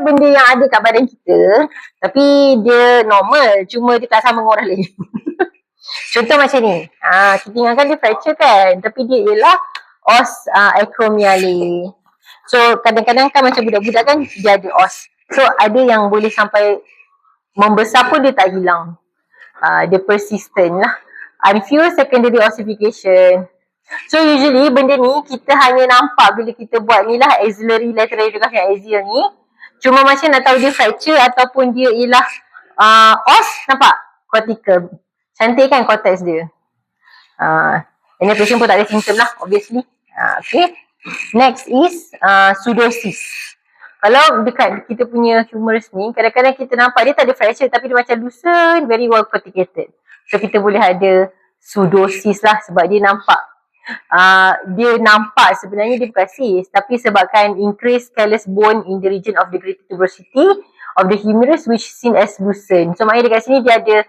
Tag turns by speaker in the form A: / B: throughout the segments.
A: benda yang ada kat badan kita, tapi dia normal, cuma dia tak sama dengan orang lain. Contoh macam ni, kita ingatkan dia fracture kan, tapi dia ialah os acromiale. So kadang-kadang kan macam budak-budak kan dia ada os. So ada yang boleh sampai membesar pun dia tak hilang. Dia persistent lah. Unfused secondary ossification. So usually benda ni kita hanya nampak bila kita buat ni lah axillary lateral reduction axial ni. Cuma macam nak tahu dia fracture ataupun dia ialah os, nampak? Cortical. Cantik kan cortex dia. And then patient pun tak ada symptom lah obviously. Okay. Next is pseudocyst. Kalau dekat kita punya humerus ni, kadang-kadang kita nampak dia tak ada fracture tapi dia macam loosen, very well corticated. So kita boleh ada pseudocyst lah sebab dia nampak sebenarnya dia bukan cyst, tapi sebabkan increased callus bone in the region of the greater tuberosity of the humerus which seen as loosen. So maknanya dekat sini dia ada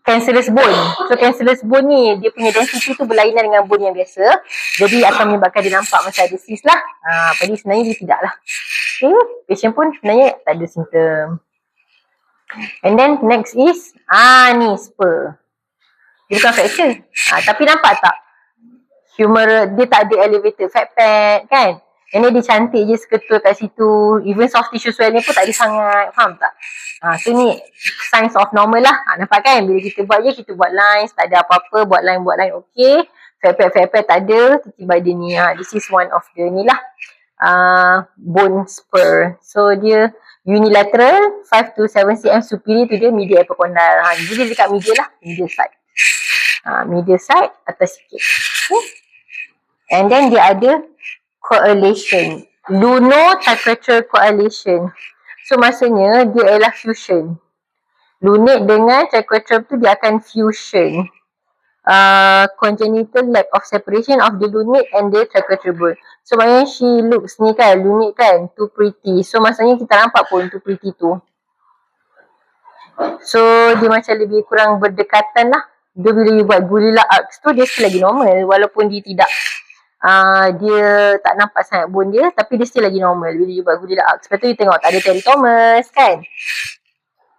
A: cancellous bone. So cancellous bone ni dia punya density tu berlainan dengan bone yang biasa, jadi akan menyebabkan dia nampak macam ada cyst lah. Padahal sebenarnya dia tidak lah. Okay, patient pun sebenarnya tak ada simptom. And then next is ni spur. Dia bukan fracture, tapi nampak tak humerus dia tak ada elevated fat pad kan. And then dia cantik je seketul kat situ. Even soft tissue swelling pun tak ada sangat. Faham tak? So ni signs of normal lah. Nampak kan? Bila kita buat je, kita buat lines. Tak ada apa-apa. Buat line okay. Fat pad tak ada. Tiba-tiba dia ni. This is one of the ni lah. Bone spur. So dia unilateral 5 to 7 cm superior to the medial epicondyle. Jadi dekat medial lah. Medial side. Medial side atas sikit. Okay. And then dia ada coagulation. Luno-triquetral coagulation. So maksudnya dia adalah fusion. Lunate dengan triquetral tu dia akan fusion. Congenital lack of separation of the lunate and the triquetral bone. So maknanya she looks ni kan, lunate kan, too pretty. So maksudnya kita nampak pun too pretty tu. So dia macam lebih kurang berdekatan lah. Dia bila you buat Gurilla arcs tu dia still lagi normal walaupun dia tidak dia tak nampak sangat bone dia, tapi dia still lagi normal bila you buat Gurilla arcs. Lepas tu you tengok tak ada teratomas kan,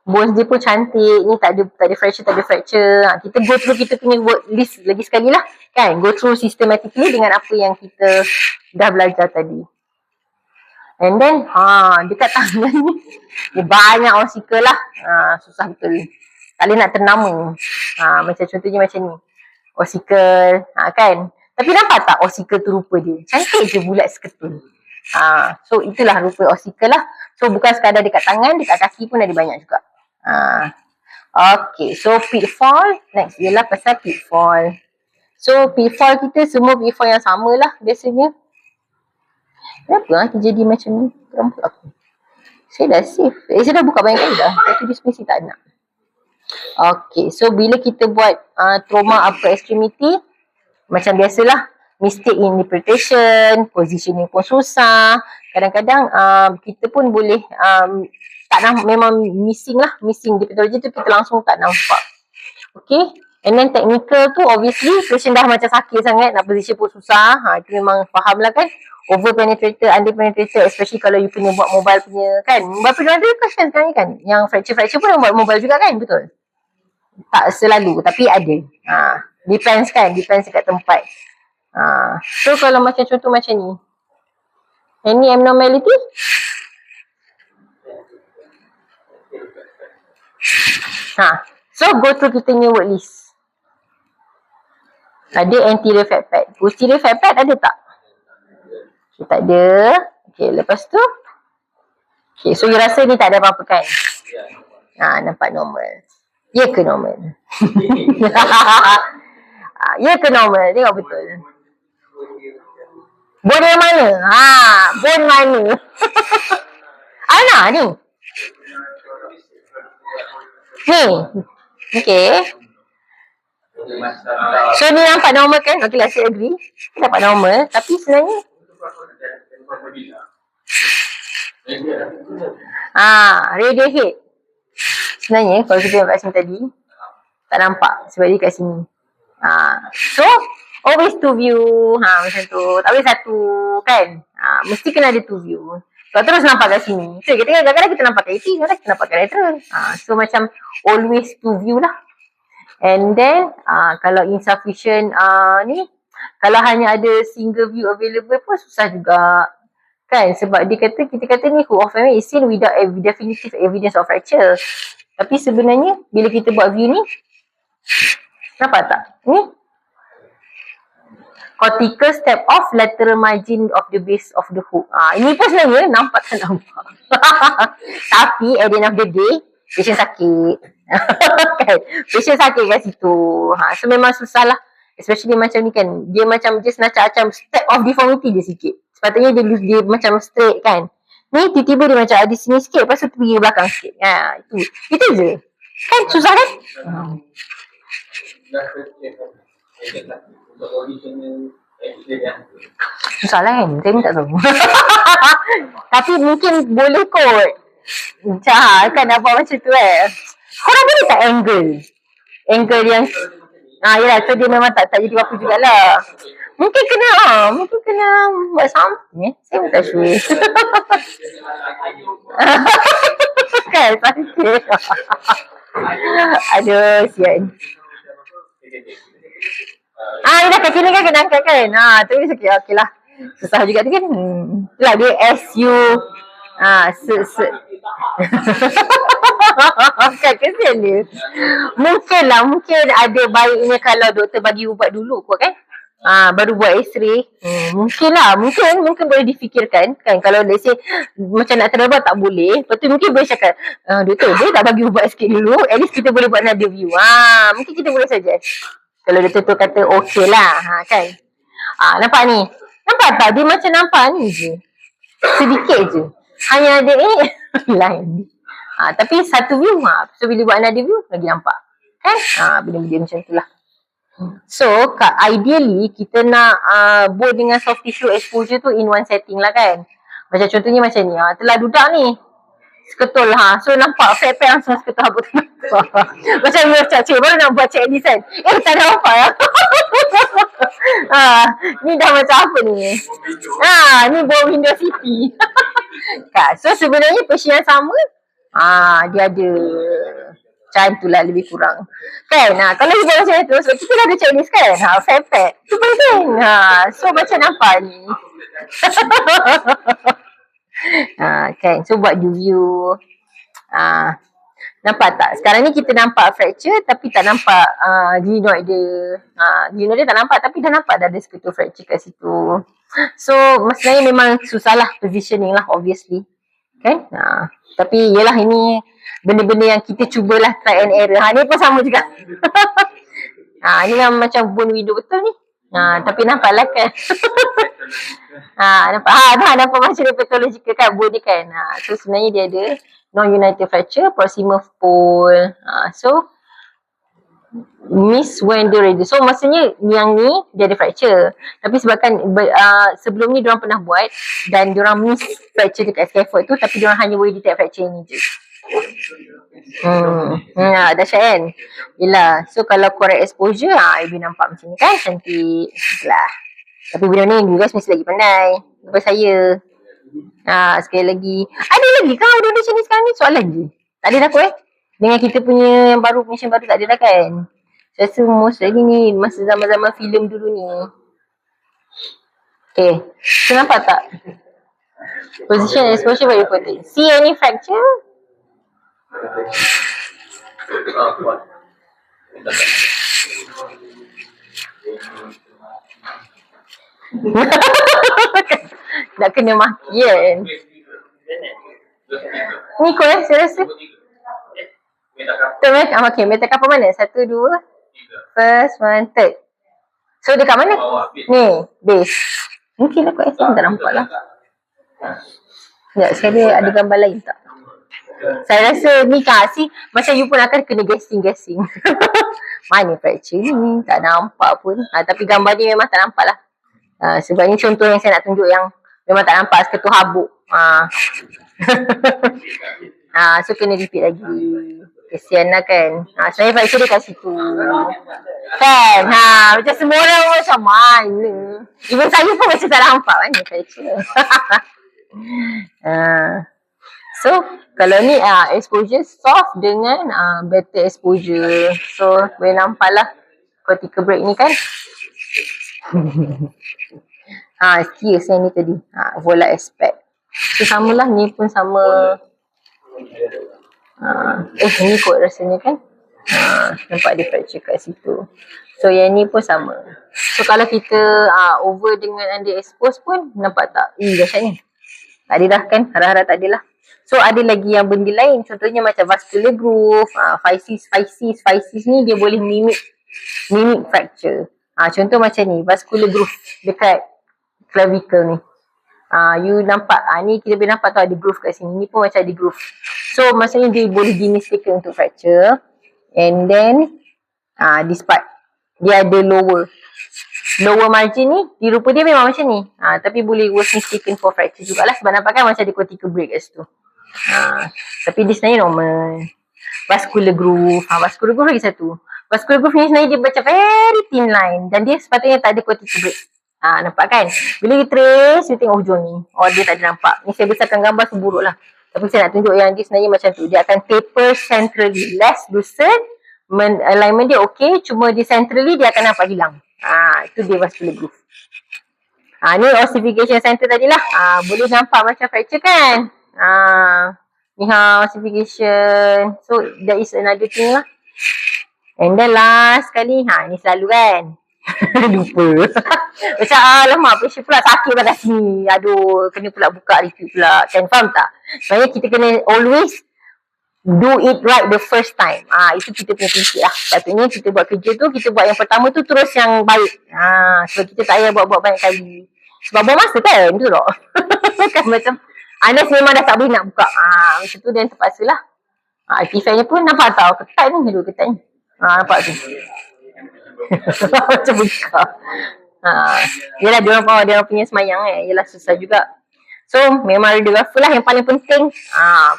A: bones dia pun cantik. Ni tak ada fracture, kita go through kita punya work list lagi sekali lah kan, go through systematically dengan apa yang kita dah belajar tadi. And then dekat tangan ni dia banyak ossicle lah. Susah betul, tak boleh nak ternama. Macam contohnya macam ni ossicle kan. Tapi nampak tak ossicle tu rupa dia? Cantik je, bulat seketul. So itulah rupa ossicle lah. So bukan sekadar dekat tangan, dekat kaki pun ada banyak juga. Okay, so pitfall. Next ialah pasal pitfall. So pitfall kita semua pitfall yang sama lah biasanya. Kenapa terjadi macam ni? Rambut aku. Saya dah save. Saya dah buka banyak kali dah. Tapi dia sebenarnya tak nak. Okay, so bila kita buat trauma upper extremity, macam biasalah, mistake in interpretation, positioning pun susah. Kadang-kadang kita pun boleh tak nampak, memang missing di pathology tu kita langsung tak nampak. Okay, and then technical tu obviously patient dah macam sakit sangat, nak position pun susah. Itu memang faham lah kan, over penetrated, under penetrated, especially kalau you punya buat mobile punya kan. Mobile punya ada question sekarang ni kan, yang fracture pun buat mobile juga kan, betul? Tak selalu, tapi ada. Depends dekat tempat. So kalau macam contoh macam ni, any abnormality? So go through kita punya word list. Ada anterior fat pad. Posterior fat pad ada tak? Okay, tak ada. Okay, lepas tu okay, so you rasa ni tak ada apa-apa kan? Nampak normal. Ya ke normal? Ya ke normal? Tengok betul. Bone yang mana? Bone mana? Ana ni. Ni. Okay. So ni nampak normal kan? Okay lah, saya agree. Nampak normal. Tapi sebenarnya radial head. Sebenarnya kalau kita tengok kat sini tadi, tak nampak sebab dia kat sini. So always two view. Macam tu. Tak boleh satu kan. Mesti kena ada two view. Sebab terus nampak kat sini. So kita kadang-kadang kita nampak kat AC, kadang-kadang kita nampak kat lateral. So macam always to view lah. And then kalau insufficient ni, kalau hanya ada single view available pun susah juga. Kan? Sebab kita kata ni hook of memory is seen without definitive evidence of fracture. Tapi sebenarnya bila kita buat view ni, nampak tak? Ni cortical step off lateral margin of the base of the hook. Ini pun sebenarnya nampak tak nampak. Tapi at the end of the day, patient sakit. Kan? Patient sakit kat situ. So memang susah lah. Especially macam ni kan. Dia macam just macam step of deformity dia sikit. Sepatutnya dia macam straight kan. Ni tiba-tiba dia macam ada sini sikit, lepas tu pergi ke belakang sikit. Itu je. Kan susah kan? Susah lah kan? Saya pun tak tahu. Tapi mungkin boleh kot. Macam kan nampak macam tu Korang boleh tak angle yang yelah, so dia memang tak jadi apa jugalah. Mungkin kena buat something saya pun tak sure. Kan sakit. Aduh sian. Dah kat sini kan kena angkat kan. Tapi sakit. Okay lah. Susah juga tu kan. Itulah dia SU. Kan kesian dia. Mungkin ada baiknya kalau doktor bagi ubat dulu kot kan. Baru buat x-ray. Mungkin boleh difikirkan kan. Kalau let's say macam nak terlebat tak boleh. Lepas tu mungkin boleh cakap, doktor boleh tak bagi ubat sikit dulu, at least kita boleh buat another view. Mungkin kita boleh suggest. Kalau doktor tu kata okey lah kan. Nampak ni. Nampak tak? Dia macam nampak ni je. Sedikit je. Hanya ada line. Tapi satu view. So bila buat another view lagi nampak. Kan? Benda-benda macam tu lah. So ideally kita nak bone dengan soft tissue exposure tu in one setting lah kan. Macam contohnya macam ni. Telah dudak ni. Seketul So nampak fat langsung seketul habuk tu. Macam ni cik baru nak buat check list kan. Tak nampak ni dah macam apa ni. Ni bawah window city. So sebenarnya patient yang sama dia ada macam tu lah lebih kurang. Kan? Kalau you buat macam tu, sebab kita dah ada checklist kan? Fat. Tu penting. So macam nampak ni. Kan? So buat review. Nampak tak? Sekarang ni kita nampak fracture tapi tak nampak glenoid dia. Glenoid dia tak nampak tapi dah nampak dah ada sekutu fracture kat situ. So maksudnya memang susah lah positioning lah obviously. Kan? Tapi yelah ini benda-benda yang kita cubalah try and error. Ni pun sama juga. Ni kan macam bone window betul ni. Tapi nampak lah kan. Nampak macam dia pathological kan bone ni kan. So sebenarnya dia ada non-united fracture, proximal pole. So miss when the radius. So maksudnya yang ni dia ada fracture. Tapi sebabkan sebelum ni diorang pernah buat dan diorang miss fracture dekat scaffold tu, tapi diorang hanya boleh detect fracture ni je. Dahsyat kan. Yelah. So kalau correct exposure Ibu nampak macam ni kan. Cantik lah. Tapi benda ni you guys mesti lagi pandai daripada saya. Sekali lagi ada lagi kan benda macam ni sekarang ni. Soalan je. Tak ada dah kot dengan kita punya yang baru, mission baru tak ada dah kan. Saya rasa most lagi ni masa zaman-zaman filem dulu ni. Okay. So nampak tak? Position and exposure very important. See any fracture? Nak kena maki kan. Ni kot saya rasa. Okay, meta apa mana? 1, 2 first, 1, third. So dekat mana? Ni, base. Mungkin aku tak nampak lah. Sekejap, saya ada gambar lain tak? Saya rasa ni kasih macam you pun akan kena guessing. Mana fracture ni? Tak nampak pun. Tapi gambar ni memang tak nampak lah. Sebab ni contoh yang saya nak tunjuk yang memang tak nampak seketul habuk. So kena repeat lagi. Kesian lah kan. Sebenarnya fracture dia kat situ. Kan? Macam semua orang macam mana. Even saya pun macam tak nampak mana fracture. So kalau ni exposure soft dengan better exposure. So boleh nampak lah cortical break ni kan. Skills yang ni tadi. Volar aspect. So samalah ni pun sama. Ni kot rasanya kan. Nampak dia fracture kat situ. So yang ni pun sama. So kalau kita over dengan underexpose pun nampak tak? Dahsyatnya. Tak ada dah kan? Harap-harap tak ada lah. So ada lagi yang benda lain. Contohnya macam vascular groove, physis ni dia boleh mimic fracture. Contoh macam ni, vascular groove dekat clavicle ni. You nampak, ni kita boleh nampak tau ada groove kat sini. Ni pun macam ada groove. So maksudnya dia boleh dimistaken untuk fracture. And then this part, dia ada lower margin ni, di rupa dia memang macam ni. Tapi boleh was mistaken for fracture jugalah. Sebab nampak kan macam ada cortical break kat situ. Tapi dia sebenarnya normal. Vascular groove. Vascular groove lagi satu. Vascular groove ni sebenarnya dia macam very thin line. Dan dia sepatutnya tak ada cortical break. Nampak kan? Bila you trace, you tengok hujung ni. Dia tak ada nampak. Ni saya besarkan gambar seburuk lah. Tapi saya nak tunjuk yang dia sebenarnya macam tu. Dia akan taper centrally. Less lucid. Alignment dia okay. Cuma di centrally dia akan nampak hilang. Itu dia vascular groove. Ni ossification center tadi lah. Boleh nampak macam fracture kan? Ni ossification. So that is another thing lah. And then last sekali, ni selalu kan? Lupa. Macam alamak, pressure pula sakit pada sini. Aduh, kena pula buka repeat pula. Kan faham tak? Sebenarnya kita kena always do it right the first time. Itu kita punya prinsip lah. Patutnya kita buat kerja tu, kita buat yang pertama tu terus yang baik. Sebab kita tak payah buat-buat banyak kali. Sebab buang masa kan? Tu tak? Kan macam Anas memang dah tak boleh nak buka. Macam tu dan terpaksa lah. Artifact-nya pun nampak tau. Ketat ni. Dulu ketat ni. Nampak tu. Macam buka. Yelah dia orang punya semayang Yelah susah juga. So memang radiographer lah yang paling penting.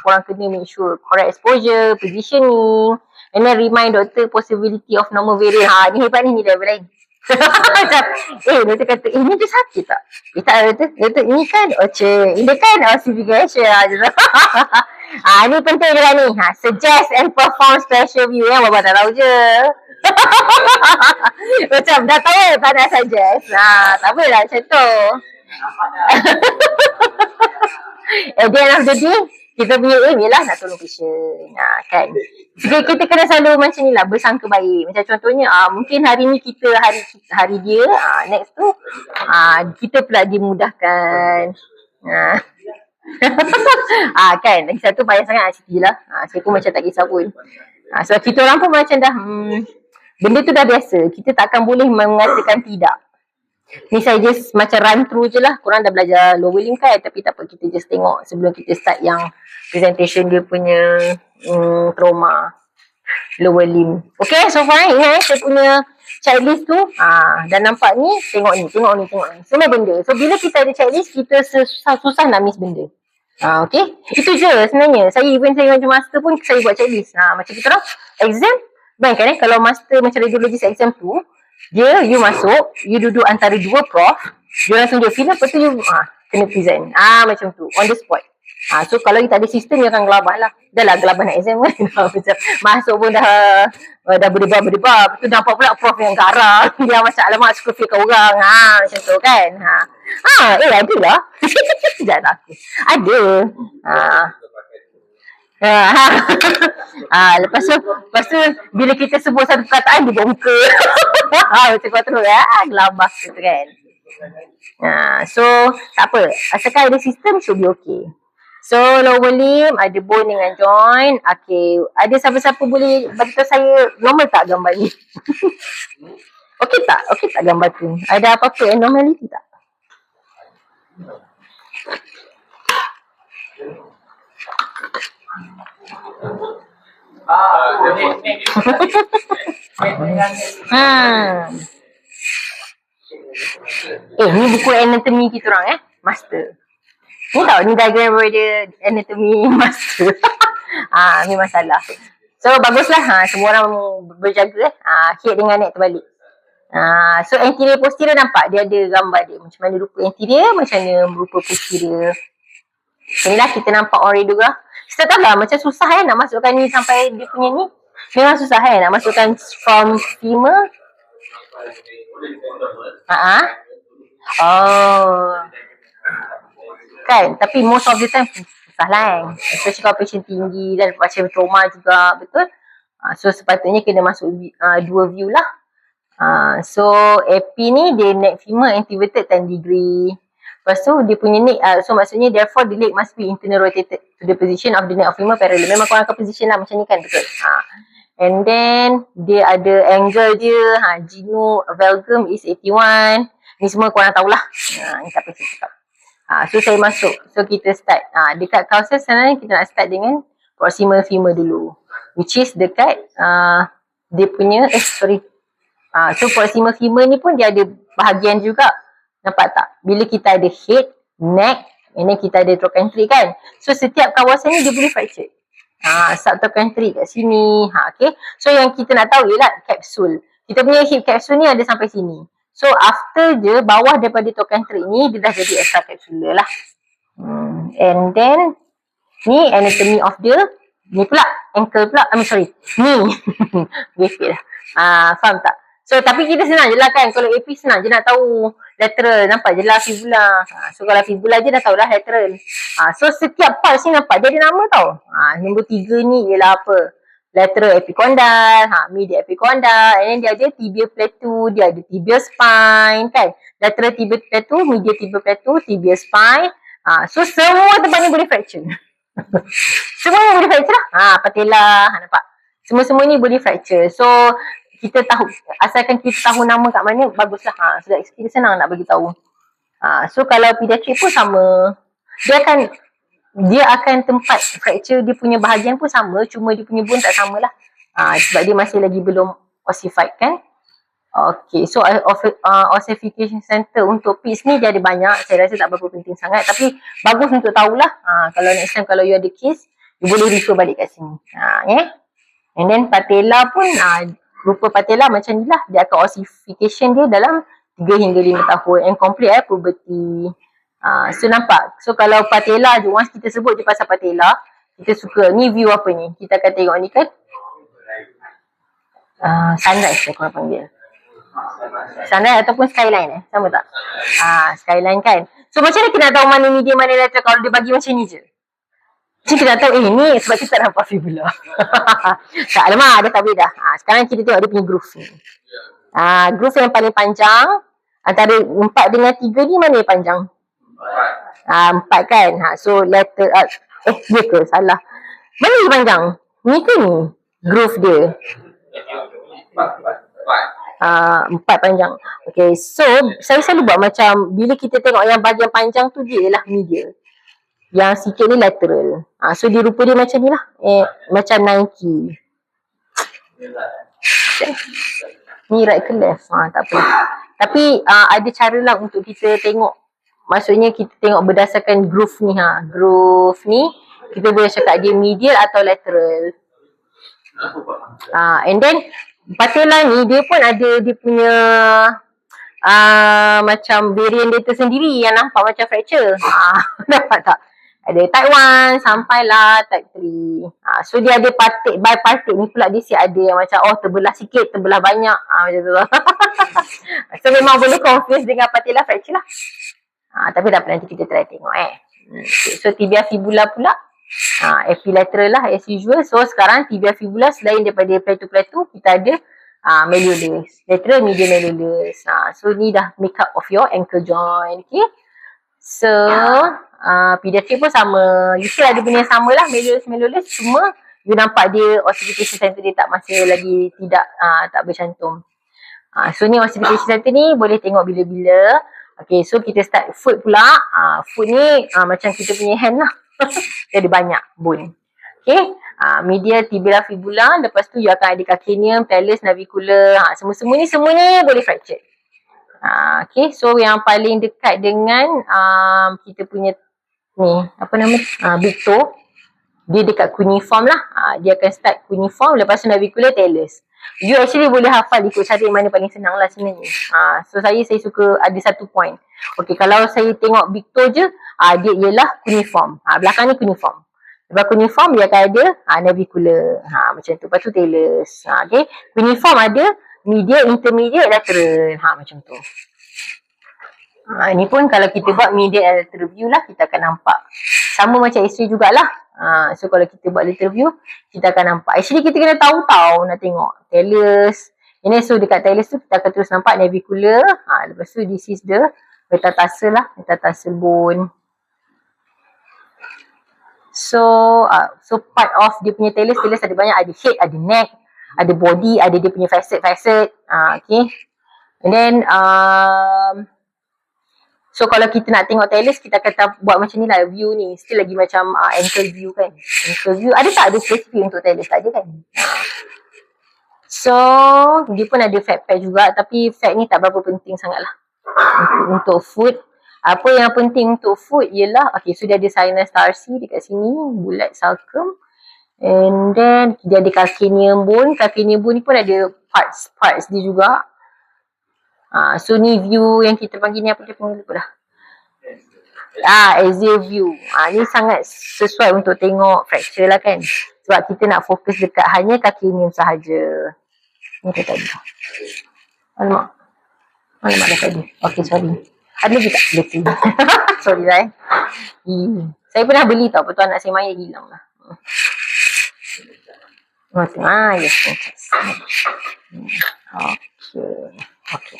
A: Korang kena make sure correct exposure, positioning, and then remind doctor possibility of normal variant. Ni hebat ni level lain. Macam doktor kata ni dia sakit tak? Tak doktor ni kan ini kan ossification. Ni penting juga ni. Suggest and perform special view. Bapak tak tahu je. Macam dah tahu tak nak suggest. Tak apalah macam tu. At the end of the day, kita punya aim ialah nak tolong patient. Kan? Jadi kita kena selalu macam ni lah, bersangka baik. Macam contohnya, mungkin hari ni kita hari dia, next tu, kita pula dimudahkan. Kan, lagi satu payah sangat cuti lah. Saya pun macam tak kisah pun. Sebab kita orang pun macam dah, benda tu dah biasa. Kita takkan boleh mengatakan tidak. Ni saya just macam run through je lah. Korang dah belajar lower limb kan. Tapi tak apa, kita just tengok sebelum kita start yang presentation dia punya trauma lower limb. Okay, so far ingat saya punya checklist tu. Dan nampak ni, tengok ni. Semua benda. So bila kita ada checklist, kita susah nak miss benda. Okay, itu je sebenarnya. Saya macam master pun saya buat checklist. Macam kita orang exam, bayangkan kalau master macam radiologist exam tu, you masuk, you duduk antara dua prof, dia langsung tunjuk film, lepas tu you kena present. Macam tu, on the spot. So kalau you tak ada sistem, you akan gelabah lah. Dah lah gelabah nak exam kan. Macam masuk pun dah berdebar. Lepas tu nampak pula prof yang garang. Dia macam alamak suka fake orang. Macam tu kan. Ada lah. Sekejap tak aku. Ada. Lepas tu bila kita sebut satu perkataan dia buka. Macam kau terus gelabah tu kan. So tak apa, asalkan ada sistem should be okay. So lower limb ada bone dengan joint. Okay, ada siapa-siapa boleh bagi tahu saya normal tak gambar ni? Okay tak gambar tu? Ada apa-apa abnormality tak? Ni buku anatomy kita orang master. Ni tau, ni diagram dia anatomy master. Ni masalah. So baguslah, semua orang berjaga head dengan neck terbalik. So anterior posterior nampak dia ada gambar dia macam mana rupa anterior, macam mana rupa posterior. So, ni lah kita nampak Oridura. Kita tahu lah macam susah nak masukkan ni sampai dia punya ni. Memang susah nak masukkan from femur. Oh. Kan, tapi most of the time susah lah especially kalau patient tinggi dan macam trauma juga, betul? So sepatutnya kena masuk dua view lah. So AP ni dia neck femur inverted 10 degree. Lepas tu dia punya neck, so maksudnya therefore the leg must be internal rotated to the position of the neck of femur parallel. Memang korang akan position lah macam ni kan, betul? And then dia ada angle dia, genu valgum is 81. Ni semua korang tahulah. Ni tak payah cakap. So saya masuk. So kita start. Dekat causal sebenarnya kita nak start dengan proximal femur dulu. Which is dekat dia punya, so proximal femur ni pun dia ada bahagian juga. Nampak tak? Bila kita ada head, neck, and then kita ada trochanteric kan. So setiap kawasan ni dia boleh fracture. Subtrochanteric kat sini. Okay. So yang kita nak tahu ialah kapsul. Kita punya hip kapsul ni ada sampai sini. So after je bawah daripada trochanteric ni dia dah jadi extra capsular lah. And then ni anatomy of the ni pula ankle pula. Ni. Gepit lah. Faham tak? So tapi kita senang je lah kan. Kalau AP senang je nak tahu lateral. Nampak je lah fibula. So kalau fibula je dah tahu dah lateral. So setiap part ni nampak dia ada nama tau. Nombor 3 ni ialah apa? Lateral epicondyle, medial epicondyle, and then dia ada tibial plateau, dia ada tibial spine kan. Lateral tibial plateau, medial tibial plateau, tibial spine. So semua tempat ni boleh fracture. Semua boleh fracture lah. Patella, nampak? Semua-semua ni boleh fracture. So kita tahu, asalkan kita tahu nama kat mana, baguslah. So kita senang nak bagi tahu. So kalau pediatrik pun sama. Dia akan tempat fracture dia punya bahagian pun sama, cuma dia punya bone tak samalah. Sebab dia masih lagi belum ossified kan. Okay, so ossification center untuk PICS ni dia ada banyak. Saya rasa tak berapa penting sangat, tapi bagus untuk tahulah. Kalau next time kalau you ada case, you boleh refer balik kat sini. And then patella pun, rupa patella macam ni lah. Dia akan ossification dia dalam 3 hingga 5 tahun. And complete puberty. So nampak. So kalau patella je, once kita sebut je pasal patella, kita suka, ni view apa ni? Kita akan tengok ni kan. Sunrise lah korang panggil. Sunrise ataupun skyline sama tak? Skyline kan. So macam mana kita nak tahu mana medial, mana lateral kalau dia bagi macam ni je? Macam kita nak tahu, ni sebab kita tak nampak fibula. Tak, alamak, dah tak boleh dah. Sekarang kita tengok dia punya groove ni. Groove yang paling panjang, antara 4 dengan 3 ni mana yang panjang? 4 kan. So lateral, dia ke? Salah. Mana yang panjang? Ni ke ni? Groove dia. 4 panjang. Okay, so saya selalu buat macam bila kita tengok yang bahagian panjang tu dia ialah medial. Yang sikit ni lateral. So dia rupa dia macam ni lah. Macam Nike. Ni right ke left? Tak apa. Tapi ada cara lah untuk kita tengok. Maksudnya kita tengok berdasarkan groove ni. Groove ni kita boleh cakap dia medial atau lateral. And then patella ni dia pun ada dia punya macam variant dia tersendiri yang nampak macam fracture. Nampak tak? Ada type 1 sampailah type 3. So dia ada partik by partik ni pula dia ada yang macam terbelah sikit, terbelah banyak. Macam tu lah. So memang boleh confuse dengan patella fracture lah. Tapi tak apa, nanti kita try tengok Okay. So tibia fibula pula epilateral lah as usual. So sekarang tibia fibula selain daripada plateau kita ada malleolus, lateral medial malleolus. So ni dah make up of your ankle joint. Okay. So pediatrik pun sama. You still ada benda yang sama lah, malleolus, cuma you nampak dia ossification center dia tak masih lagi tak bercantum. So ni ossification center ni boleh tengok bila-bila. Okay, so kita start foot pula. Foot ni macam kita punya hand lah. Dia ada banyak bone. Okay, medial, tibial, fibula. Lepas tu you akan ada calcaneum, talus, navicular. Semua ni boleh fracture. Okay, so yang paling dekat dengan kita punya ni, apa nama big toe, dia dekat cuneiform lah. Dia akan start cuneiform, lepas tu navicular, talus. You actually boleh hafal ikut cara mana paling senang lah sebenarnya. So saya suka ada satu point. Okay, kalau saya tengok big toe je, dia ialah cuneiform. Belakang ni cuneiform. Lepas cuneiform dia akan ada navicular. Macam tu. Lepas tu talus. Okay. Cuneiform ada medial, intermediate, lateral. Macam tu. Ni pun kalau kita buat medial and lateral view lah, kita akan nampak. Sama macam X-ray jugalah. So kalau kita buat lateral view, kita akan nampak. Actually kita kena tahu nak tengok talus. So dekat talus tu kita akan terus nampak navicular. Lepas tu this is the metatarsal lah. Metatarsal bone. So part of dia punya talus ada banyak. Ada head, ada neck, ada body, ada dia punya facet. Okay. And then so kalau kita nak tengok talus, kita akan buat macam ni lah view ni. Still lagi macam ankle view kan. Ankle view ada tak ada spesifik untuk talus? Tak ada kan. So dia pun ada fact juga, tapi fact ni tak berapa penting sangat lah untuk foot. Apa yang penting untuk foot ialah, okay, so dia ada sinus tarsi dekat sini, bulat sulcum. And then dia ada calcaneum bone. Calcaneum bone ni pun ada parts dia juga. So ni view yang kita panggil ni, apa dia panggil lupa dah. Axial view. Ni sangat sesuai untuk tengok fracture lah kan. Sebab kita nak fokus dekat hanya calcaneum sahaja. Ni dah tadi. Alamak dah tadi. Okay, sorry. Ada lagi tak? Betul. Sorry lah saya pernah beli tau. Betul anak saya Maya hilang lah. Yes. Okay.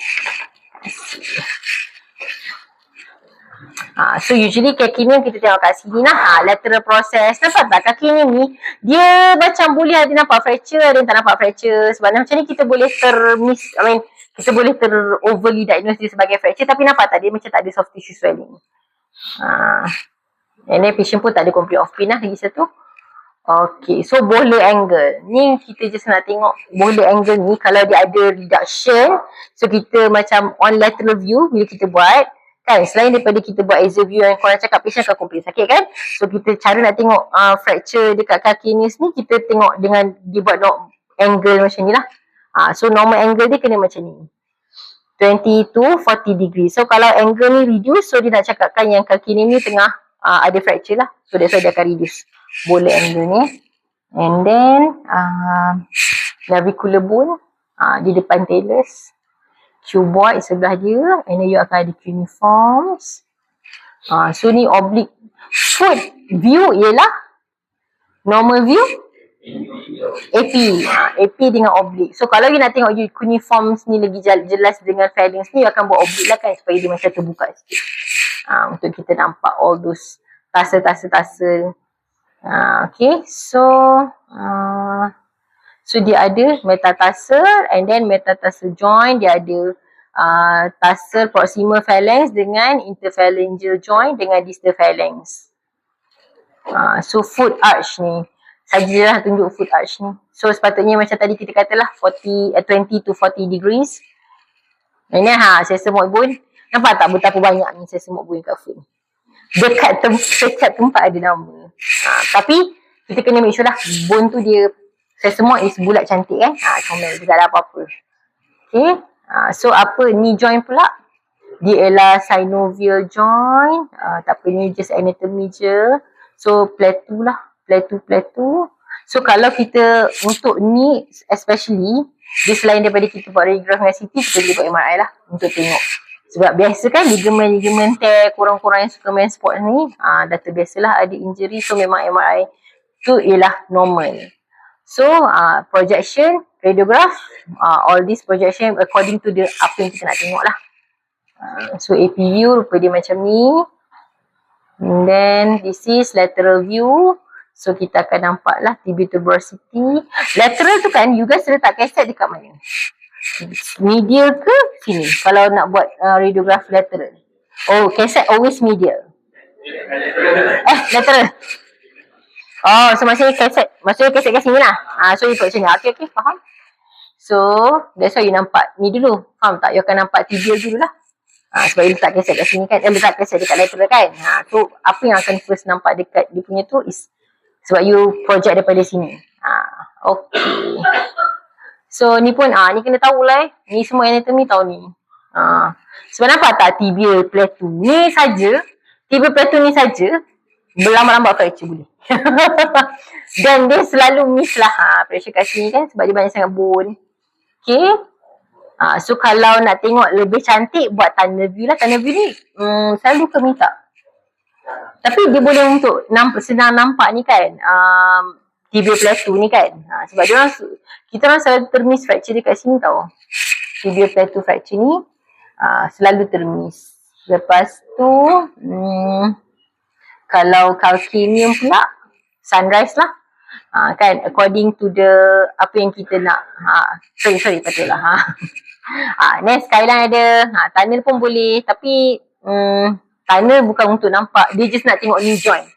A: So usually calcaneum kita tengok kat sini lah. Lateral process. Nampak tak calcaneum ni? Dia macam boleh ada nampak fracture, ada yang tak nampak fracture. Sebab macam ni kita boleh kita boleh overly diagnose dia sebagai fracture. Tapi nampak tak? Dia macam tak ada soft tissue swelling. And then patient pun tak ada complaint of pain lah lagi satu. Okay, so bola angle. Ni kita just nak tengok bola angle ni. Kalau dia ada reduction, so kita macam on lateral view bila kita buat. Kan, selain daripada kita buat axial view yang korang cakap patient akan complain sakit kan. So kita cara nak tengok fracture dekat calcaneus ni, kita tengok dengan dia buat angle macam ni lah. So normal angle dia kena macam ni, 20 to 40 degree. So kalau angle ni reduce, so dia nak cakapkan yang calcaneum ni tengah ada fracture lah. So that's why dia akan reduce bola angle ni. And then navicular bone di depan talus, cuboid sebelah dia, and then you akan ada cuneiforms. So ni oblique. Foot view ialah normal view, AP dengan oblique. So kalau you nak tengok you cuneiforms ni lagi jelas dengan phalanx ni, you akan buat oblique lah kan, supaya dia macam terbuka sikit. Untuk kita nampak all those tassel. Okay, so dia ada metatarsal, and then metatarsal joint, dia ada tarsal proximal phalanx dengan interphalangeal joint dengan distal phalanx. So foot arch ni, sajalah tunjuk foot arch ni. So sepatutnya macam tadi kita katalah 20 to 40 degrees. Ini sesamoid bone. Nampak tak betapa banyak ni sesamoid bone kat foot ni. Dekat tempat ada nama. Tapi kita kena make sure lah bone tu dia sesamoid is bulat cantik kan. Comel, dia tak ada apa-apa. Okay. So apa knee joint pula? Dia ialah synovial joint. Tak apa, ni just anatomy je. So plateau lah. Plateau. So kalau kita untuk ni especially, dia selain daripada kita buat radiograph dengan CT, kita boleh buat MRI lah untuk tengok. Sebab biasa kan ligament tear, korang-korang yang suka main sport ni, data biasalah ada injury. So memang MRI tu ialah normal. So projection, radiograph, all this projection according to the apa yang kita nak tengok lah. So AP view rupa dia macam ni. And then this is lateral view. So kita akan nampak lah tibial tuberosity. Lateral tu kan, you guys letak kaset dekat mana? Medial ke sini? Kalau nak buat radiograph lateral. Oh, kaset always medial. Lateral. Oh, so maksudnya kaset kat sini lah. So you put sini. Okay, faham? So that's why you nampak ni dulu. Faham tak? You akan nampak tibial dulu lah. Sebab you letak kaset kat sini kan. Letak kaset dekat lateral kan. So apa yang akan first nampak dekat dia punya tu is sebab you project daripada sini. Okay. So ni pun ni kena tahulah Ni semua anatomy tahu ni. Sebab nampak tak tibial plateau. Ni saja tibia plateau ni saja berlambat-lambat fracture boleh. Dan dia selalu miss lah pressure kat sini kan sebab dia banyak sangat bone. Okay. So kalau nak tengok lebih cantik buat tunnel view lah. Tunnel view ni selalu ke minta. Tapi dia boleh untuk senang nampak ni kan tibia plateau ni kan. Sebab kita orang selalu termiss fracture dekat sini tau. Tibia plateau fracture ni selalu termiss. Lepas tu kalau calcaneum pula sunrise lah. Kan according to the apa yang kita nak. Sorry betul lah. Next skyline ada. Tunnel pun boleh tapi tunnel bukan untuk nampak, dia just nak tengok new joint.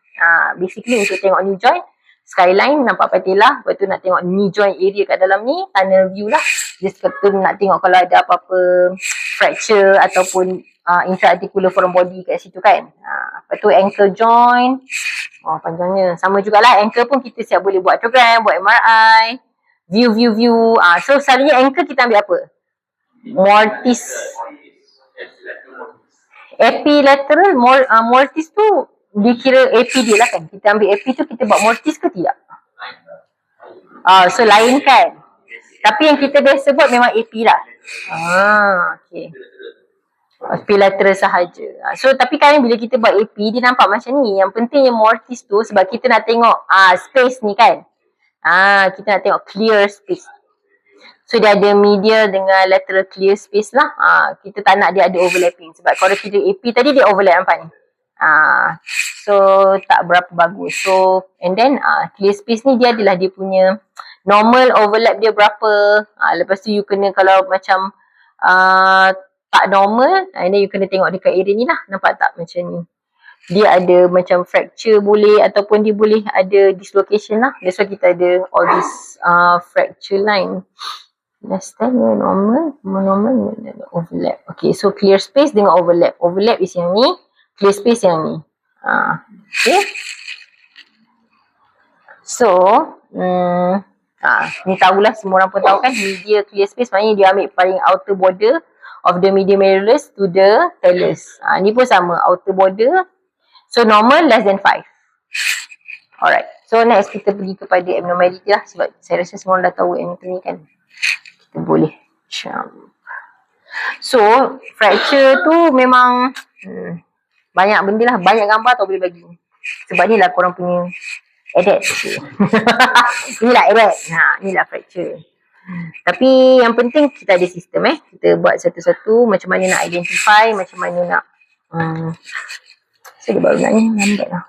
A: Basically untuk tengok new joint. Skyline nampak patella, lepas tu nak tengok new joint area kat dalam ni, tunnel view lah. Just betul nak tengok kalau ada apa-apa fracture ataupun intra-articular foreign body kat situ kan. Lepas tu ankle joint. Panjangnya. Sama jugalah ankle pun kita siap boleh buat program, buat MRI. View. So selalunya ankle kita ambil apa? Mortis. Epilateral, mortis tu dikira AP dia lah kan. Kita ambil AP tu kita buat mortis ke tidak? So lain kan. Tapi yang kita biasa buat memang AP lah. Okay. Epilateral sahaja. So tapi kan bila kita buat AP dia nampak macam ni. Yang penting yang mortis tu sebab kita nak tengok space ni kan. Kita nak tengok clear space. So dia ada medial dengan lateral clear space lah. Kita tak nak dia ada overlapping. Sebab kalau kita AP tadi dia overlap nampak ni. So tak berapa bagus. So and then clear space ni dia adalah dia punya normal overlap dia berapa. Lepas tu you kena kalau macam tak normal, and then you kena tengok dekat area ni lah. Nampak tak macam ni. Dia ada macam fracture boleh ataupun dia boleh ada dislocation lah. That's why kita ada all this fracture line. Less than normal, overlap. Okay, so clear space dengan overlap. Overlap is yang ni, clear space yang ni. Okay. So, ni tahulah semua orang pun tahu kan, media clear space maknanya dia ambil paling outer border of the medial malleolus to the talus. Ni pun sama, outer border. So normal less than 5. Alright. So next kita pergi kepada abnormality lah sebab saya rasa semua orang dah tahu anatomy kan. Kita boleh jump. So fracture tu memang banyak benda lah, banyak gambar tau boleh bagi. Sebab ni lah korang punya edit. Inilah edit. Inilah fracture. Tapi yang penting kita ada sistem kita buat satu-satu macam mana nak identify, macam mana nak saya baru nak ni lambat lah.